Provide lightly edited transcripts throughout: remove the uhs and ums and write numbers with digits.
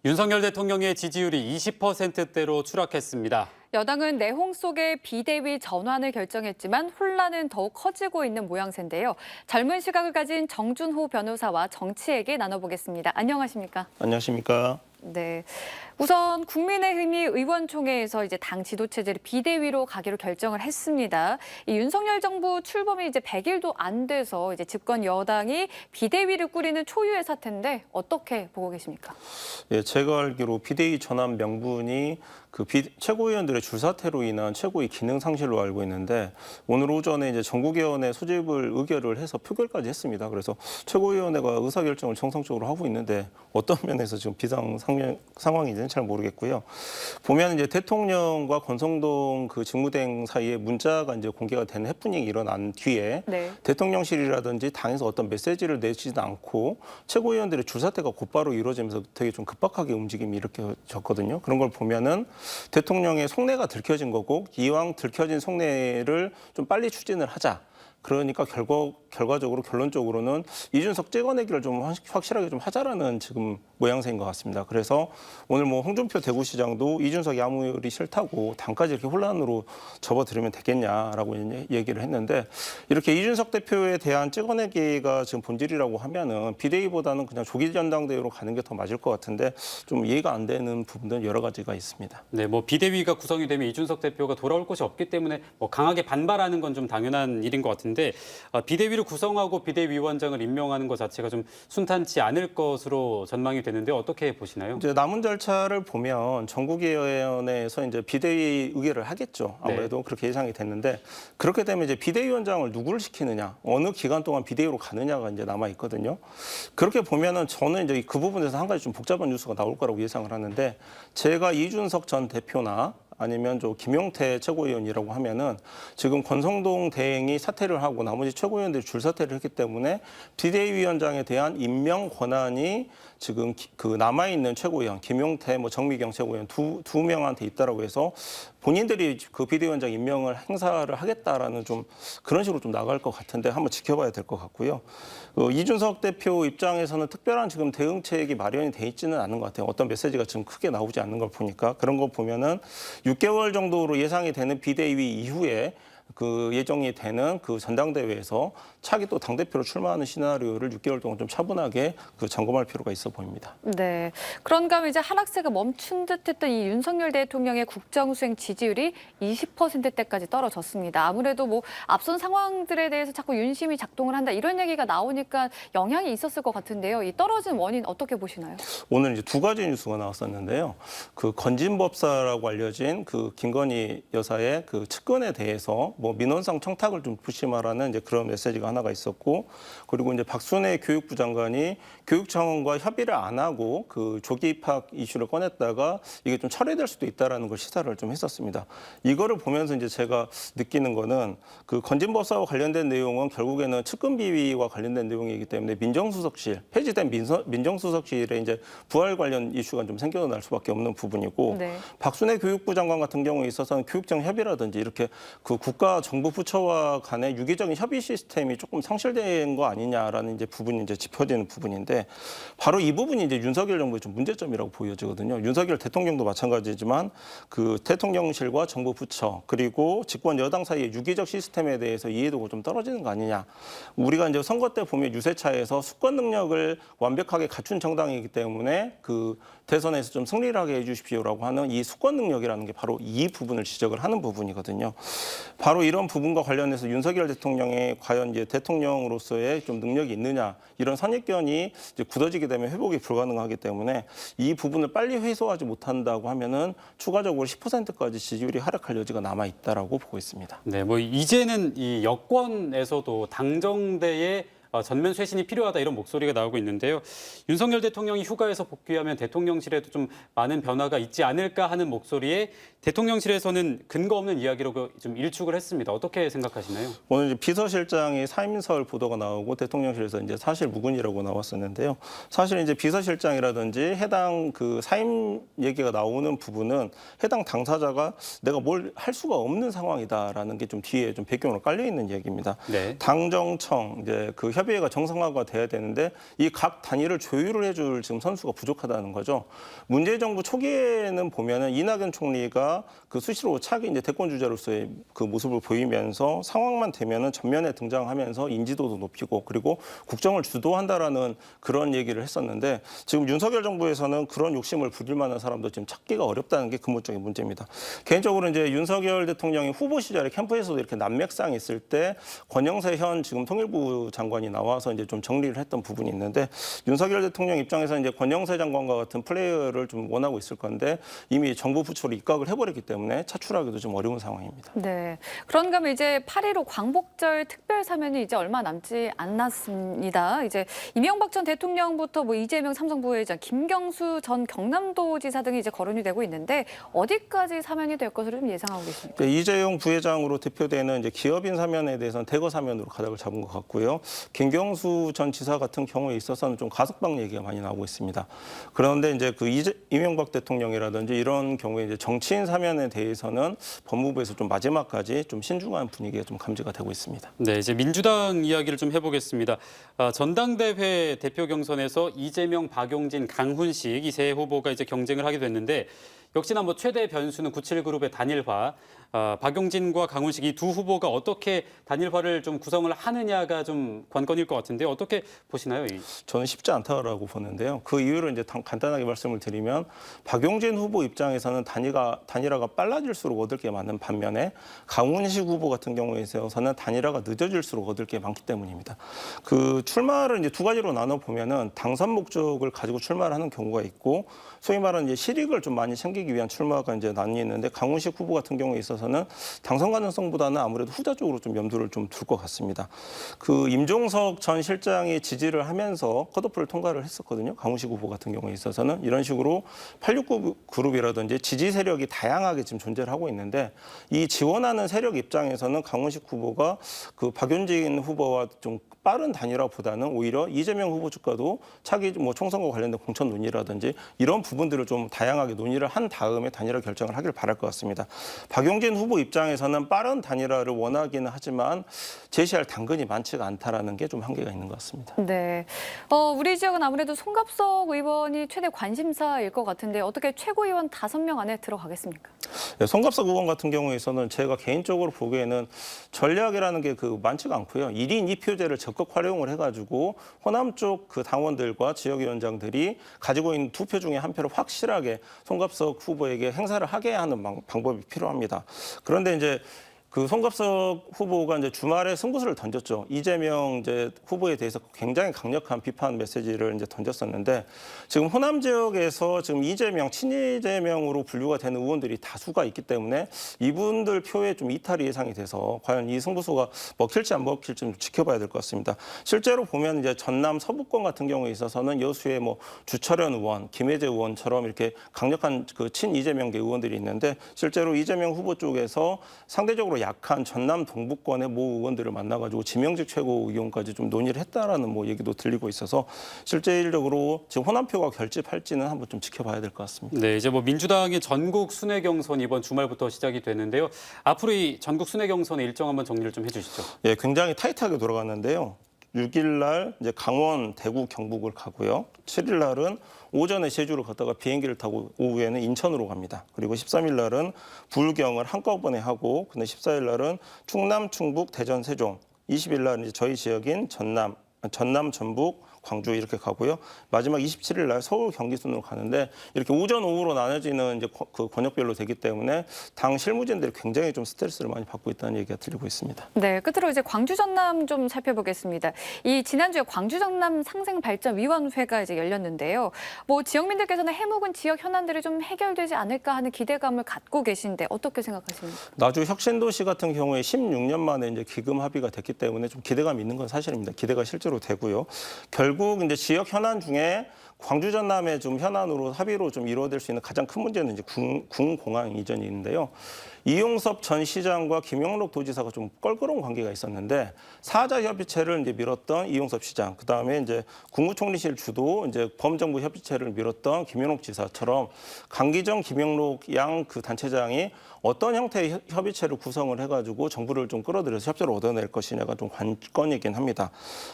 윤석열 대통령의 지지율이 20%대로 추락했습니다. 여당은 내홍 속의 비대위 전환을 결정했지만 혼란은 더욱 커지고 있는 모양새인데요. 젊은 시각을 가진 정준호 변호사와 정치얘기 나눠보겠습니다. 안녕하십니까? 안녕하십니까? 네. 우선 국민의힘이 의원총회에서 이제 당 지도체제를 비대위로 가기로 결정을 했습니다. 이 윤석열 정부 출범이 이제 100일도 안 돼서 이제 집권 여당이 비대위를 꾸리는 초유의 사태인데 어떻게 보고 계십니까? 예, 제가 알기로 비대위 전환 명분이 최고위원들의 줄사태로 인한 최고위 기능 상실로 알고 있는데 오늘 오전에 이제 전국위원회 소집을 의결을 해서 표결까지 했습니다. 그래서 최고위원회가 의사결정을 정상적으로 하고 있는데 어떤 면에서 지금 비상 상황인지는 잘 모르겠고요. 보면 이제 대통령과 권성동 그 직무대행 사이에 문자가 이제 공개가 된 해프닝이 일어난 뒤에 네. 대통령실이라든지 당에서 어떤 메시지를 내지도 않고 최고위원들의 줄사태가 곧바로 이루어지면서 되게 좀 급박하게 움직임이 일으켜졌거든요. 그런 걸 보면은 대통령의 속내가 들켜진 거고 이왕 들켜진 속내를 좀 빨리 추진을 하자. 그러니까 결과적으로 결론적으로는 이준석 찍어내기를 좀 확실하게 좀 하자라는 지금 모양새인 것 같습니다. 그래서 오늘 뭐 홍준표 대구시장도 이준석이 아무 일이 싫다고 당까지 이렇게 혼란으로 접어들으면 되겠냐라고 얘기를 했는데 이렇게 이준석 대표에 대한 찍어내기가 지금 본질이라고 하면은 비대위보다는 그냥 조기 전당대회로 가는 게 더 맞을 것 같은데 좀 이해가 안 되는 부분들은 여러 가지가 있습니다. 네, 뭐 비대위가 구성이 되면 이준석 대표가 돌아올 곳이 없기 때문에 뭐 강하게 반발하는 건 좀 당연한 일인 것 같은데 비대위를 구성하고 비대위원장을 임명하는 것 자체가 좀 순탄치 않을 것으로 전망이 되는데 어떻게 보시나요? 이제 남은 절차를 보면 전국위원회에서 이제 비대위 의결을 하겠죠. 아무래도 네. 그렇게 예상이 됐는데 그렇게 되면 이제 비대위원장을 누구를 시키느냐, 어느 기간 동안 비대위로 가느냐가 이제 남아 있거든요. 그렇게 보면은 저는 이제 그 부분에서 한 가지 좀 복잡한 뉴스가 나올 거라고 예상을 하는데 제가 이준석 전 대표나 아니면 김용태 최고위원이라고 하면은 지금 권성동 대행이 사퇴를 하고 나머지 최고위원들이 줄사퇴를 했기 때문에 비대위원장에 대한 임명 권한이 지금 그 남아있는 최고위원 김용태, 정미경 최고위원 두 명한테 있다라고 해서 본인들이 그 비대위원장 임명을 행사를 하겠다라는 좀 그런 식으로 좀 나갈 것 같은데 한번 지켜봐야 될 것 같고요. 이준석 대표 입장에서는 특별한 지금 대응책이 마련이 돼 있지는 않은 것 같아요. 어떤 메시지가 지금 크게 나오지 않는 걸 보니까 그런 거 보면은 6개월 정도로 예상이 되는 비대위 이후에 그 예정이 되는 그 전당대회에서 차기 또 당대표로 출마하는 시나리오를 6개월 동안 좀 차분하게 점검할 필요가 있어 보입니다. 네. 그런가 하면 이제 하락세가 멈춘 듯했던 이 윤석열 대통령의 국정수행 지지율이 20%대까지 떨어졌습니다. 아무래도 뭐 앞선 상황들에 대해서 자꾸 윤심이 작동을 한다 이런 얘기가 나오니까 영향이 있었을 것 같은데요. 이 떨어진 원인 어떻게 보시나요? 오늘 이제 두 가지 뉴스가 나왔었는데요. 그 건진법사라고 알려진 그 김건희 여사의 그 측근에 대해서 뭐 민원상 청탁을 좀 부심하라는 이제 그런 메시지가 하나가 있었고, 그리고 이제 박순애 교육부 장관이 교육청과 협의를 안 하고 그 조기 입학 이슈를 꺼냈다가 이게 좀 철회될 수도 있다라는 걸 시사를 좀 했었습니다. 이거를 보면서 이제 제가 느끼는 거는 그 건진법사와 관련된 내용은 결국에는 측근 비위와 관련된 내용이기 때문에 민정수석실 폐지된 민정수석실에 이제 부활 관련 이슈가 좀 생겨날 수밖에 없는 부분이고, 네. 박순애 교육부 장관 같은 경우에 있어서는 교육청 협의라든지 이렇게 그 국가 정부 부처와 간의 유기적인 협의 시스템이 조금 상실된 거 아니냐라는 이제 부분이 이제 짚어지는 부분인데 바로 이 부분이 이제 윤석열 정부의 좀 문제점이라고 보여지거든요. 윤석열 대통령도 마찬가지지만 그 대통령실과 정부 부처 그리고 집권 여당 사이의 유기적 시스템에 대해서 이해도가 좀 떨어지는 거 아니냐. 우리가 이제 선거 때 보면 유세차에서 수권 능력을 완벽하게 갖춘 정당이기 때문에 그 대선에서 좀 승리를 하게 해주십시오라고 하는 이 수권 능력이라는 게 바로 이 부분을 지적을 하는 부분이거든요. 바로 이런 부분과 관련해서 윤석열 대통령의 과연 이제 대통령으로서의 좀 능력이 있느냐 이런 선입견이 이제 굳어지게 되면 회복이 불가능하기 때문에 이 부분을 빨리 해소하지 못한다고 하면은 추가적으로 10%까지 지지율이 하락할 여지가 남아 있다라고 보고 있습니다. 네, 뭐 이제는 이 여권에서도 당정대의 전면 쇄신이 필요하다 이런 목소리가 나오고 있는데요. 윤석열 대통령이 휴가에서 복귀하면 대통령실에도 좀 많은 변화가 있지 않을까 하는 목소리에 대통령실에서는 근거 없는 이야기로 좀 일축을 했습니다. 어떻게 생각하시나요? 오늘 이제 비서실장이 사임설 보도가 나오고 대통령실에서 이제 사실 무근이라고 나왔었는데요. 사실 이제 비서실장이라든지 해당 그 사임 얘기가 나오는 부분은 해당 당사자가 내가 뭘 할 수가 없는 상황이다라는 게 좀 뒤에 좀 배경으로 깔려 있는 얘기입니다. 네. 당정청 이제 그 협의회가 정상화가 돼야 되는데 이 각 단위를 조율을 해줄 지금 선수가 부족하다는 거죠. 문재인 정부 초기에는 보면은 이낙연 총리가 그 수시로 차기 이제 대권 주자로서의 그 모습을 보이면서 상황만 되면은 전면에 등장하면서 인지도도 높이고 그리고 국정을 주도한다라는 그런 얘기를 했었는데 지금 윤석열 정부에서는 그런 욕심을 부릴 만한 사람도 지금 찾기가 어렵다는 게 근본적인 문제입니다. 개인적으로 이제 윤석열 대통령이 후보 시절에 캠프에서도 이렇게 난맥상이 있을 때 권영세 현 지금 통일부 장관이 나와서 이제 좀 정리를 했던 부분이 있는데 윤석열 대통령 입장에서 이제 권영세 장관과 같은 플레이어를 좀 원하고 있을 건데 이미 정부 부처로 입각을 해버렸기 때문에 차출하기도 좀 어려운 상황입니다. 네. 그런가 하면 이제 8.15 광복절 특별 사면이 이제 얼마 남지 않았습니다. 이제 이명박 전 대통령부터 뭐 이재명 삼성 부회장, 김경수 전 경남도지사 등이 이제 거론이 되고 있는데 어디까지 사면이 될 것으로 좀 예상하고 계십니까? 네, 이재용 부회장으로 대표되는 이제 기업인 사면에 대해서는 대거 사면으로 가닥을 잡은 것 같고요. 김경수 전 지사 같은 경우에 있어서는 좀 가석방 얘기가 많이 나오고 있습니다. 그런데 이제 그 이명박 대통령이라든지 이런 경우에 이제 정치인 사면에 대해서는 법무부에서 좀 마지막까지 좀 신중한 분위기가 좀 감지가 되고 있습니다. 네, 이제 민주당 이야기를 좀 해보겠습니다. 전당대회 대표 경선에서 이재명, 박용진, 강훈식 이 세 후보가 이제 경쟁을 하게 됐는데 역시나 뭐 최대 변수는 97그룹의 단일화. 박용진과 강훈식 이 두 후보가 어떻게 단일화를 좀 구성을 하느냐가 좀 관건일 것 같은데 어떻게 보시나요? 저는 쉽지 않다라고 보는데요. 그 이유를 이제 간단하게 말씀을 드리면 박용진 후보 입장에서는 단일화가 빨라질수록 얻을 게 많은 반면에 강훈식 후보 같은 경우에 있어서는 단일화가 늦어질수록 얻을 게 많기 때문입니다. 그 출마를 이제 두 가지로 나눠 보면은 당선 목적을 가지고 출마를 하는 경우가 있고 소위 말하는 이제 실익을 좀 많이 챙기기 위한 출마가 이제 나뉘는데 강훈식 후보 같은 경우에 있어서는 당선 가능성보다는 아무래도 후자 쪽으로 좀 염두를 좀 둘 것 같습니다. 그 임종석 전 실장이 지지를 하면서 컷오프를 통과를 했었거든요. 강훈식 후보 같은 경우에 있어서는 이런 식으로 869 그룹이라든지 지지 세력이 다양하게 지금 존재를 하고 있는데 이 지원하는 세력 입장에서는 강훈식 후보가 그 박용진 후보와 좀 빠른 단일화보다는 오히려 이재명 후보 측과도 차기 뭐 총선과 관련된 공천 논의라든지 이런 부분들을 좀 다양하게 논의를 한 다음에 단일화 결정을 하길 바랄 것 같습니다. 박용진 후보 입장에서는 빠른 단일화를 원하기는 하지만 제시할 당근이 많지가 않다라는 게 좀 한계가 있는 것 같습니다. 네. 우리 지역은 아무래도 송갑석 의원이 최대 관심사일 것 같은데 어떻게 최고위원 5명 안에 들어가겠습니까? 네, 송갑석 의원 같은 경우에서는 제가 개인적으로 보기에는 전략이라는 게 그 많지가 않고요. 1인 2표제를 적극 활용을 해가지고 호남 쪽 그 당원들과 지역위원장들이 가지고 있는 2표 중에 1표를 확실하게 송갑석 후보에게 행사를 하게 하는 방법이 필요합니다. 그런데 이제 그 송갑석 후보가 이제 주말에 승부수를 던졌죠. 이재명 이제 후보에 대해서 굉장히 강력한 비판 메시지를 이제 던졌었는데 지금 호남 지역에서 지금 이재명, 친이재명으로 분류가 되는 의원들이 다수가 있기 때문에 이분들 표에 좀 이탈이 예상이 돼서 과연 이 승부수가 먹힐지 안 먹힐지 좀 지켜봐야 될 것 같습니다. 실제로 보면 이제 전남 서부권 같은 경우에 있어서는 여수의 뭐 주철현 의원, 김혜재 의원처럼 이렇게 강력한 그 친이재명계 의원들이 있는데 실제로 이재명 후보 쪽에서 상대적으로 약한 전남 동부권의 모 의원들을 만나가지고 지명직 최고위원까지 좀 논의를 했다라는 뭐 얘기도 들리고 있어서 실질적으로 지금 호남표가 결집할지는 한번 좀 지켜봐야 될 것 같습니다. 네, 이제 뭐 민주당의 전국 순회 경선 이번 주말부터 시작이 되는데요. 앞으로 이 전국 순회 경선의 일정 한번 정리를 좀 해주시죠. 예, 굉장히 타이트하게 돌아갔는데요. 6일 날 이제 강원, 대구, 경북을 가고요. 7일 날은 오전에 제주를 갔다가 비행기를 타고 오후에는 인천으로 갑니다. 그리고 13일 날은 불경을 한꺼번에 하고 근데 14일 날은 충남, 충북, 대전, 세종 20일 날은 이제 저희 지역인 전남, 전북, 광주 이렇게 가고요. 마지막 27일 날 서울, 경기 순으로 가는데 이렇게 오전, 오후로 나눠지는 이제 그 권역별로 되기 때문에 당 실무진들이 굉장히 좀 스트레스를 많이 받고 있다는 얘기가 들리고 있습니다. 네, 끝으로 이제 광주 전남 좀 살펴보겠습니다. 이 지난주에 광주 전남 상생발전위원회가 이제 열렸는데요. 뭐 지역민들께서는 해묵은 지역 현안들이 좀 해결되지 않을까 하는 기대감을 갖고 계신데 어떻게 생각하십니까? 나주 혁신도시 같은 경우에 16년 만에 이제 기금 합의가 됐기 때문에 좀 기대감이 있는 건 사실입니다. 기대가 실제로 되고요. 결국 이제 지역 현안 중에 광주 전남의 좀 현안으로 합의로 좀 이루어질 수 있는 가장 큰 문제는 이제 군공항 이전이 있는데요. 이용섭 전 시장과 김영록 도지사가 좀 껄끄러운 관계가 있었는데 사자 협의체를 이제 밀었던 이용섭 시장, 그 다음에 이제 국무총리실 주도 이제 범정부 협의체를 밀었던 김영록 지사처럼 강기정, 김영록 양 그 단체장이 어떤 형태의 협의체를 구성을 해가지고 정부를 좀 끌어들여서 협조를 얻어낼 것이냐가 좀 관건이긴 합니다.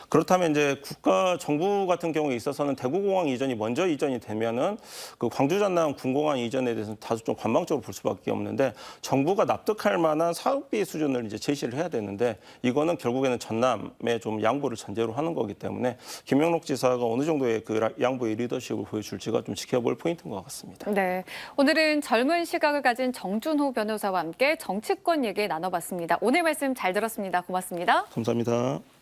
그렇다면 이제 정부 같은 경우에 있어서는 대구공항 이전이 먼저 이전이 되면은 그 광주 전남 군공항 이전에 대해서는 다소 좀 관망적으로 볼 수밖에 없는데 정부가 납득할 만한 사업비 수준을 이제 제시를 해야 되는데 이거는 결국에는 전남의 좀 양보를 전제로 하는 거기 때문에 김영록 지사가 어느 정도의 그 양보의 리더십을 보여줄지가 좀 지켜볼 포인트인 것 같습니다. 네, 오늘은 젊은 시각을 가진 정준호 변호사와 함께 정치권 얘기 나눠봤습니다. 오늘 말씀 잘 들었습니다. 고맙습니다. 감사합니다.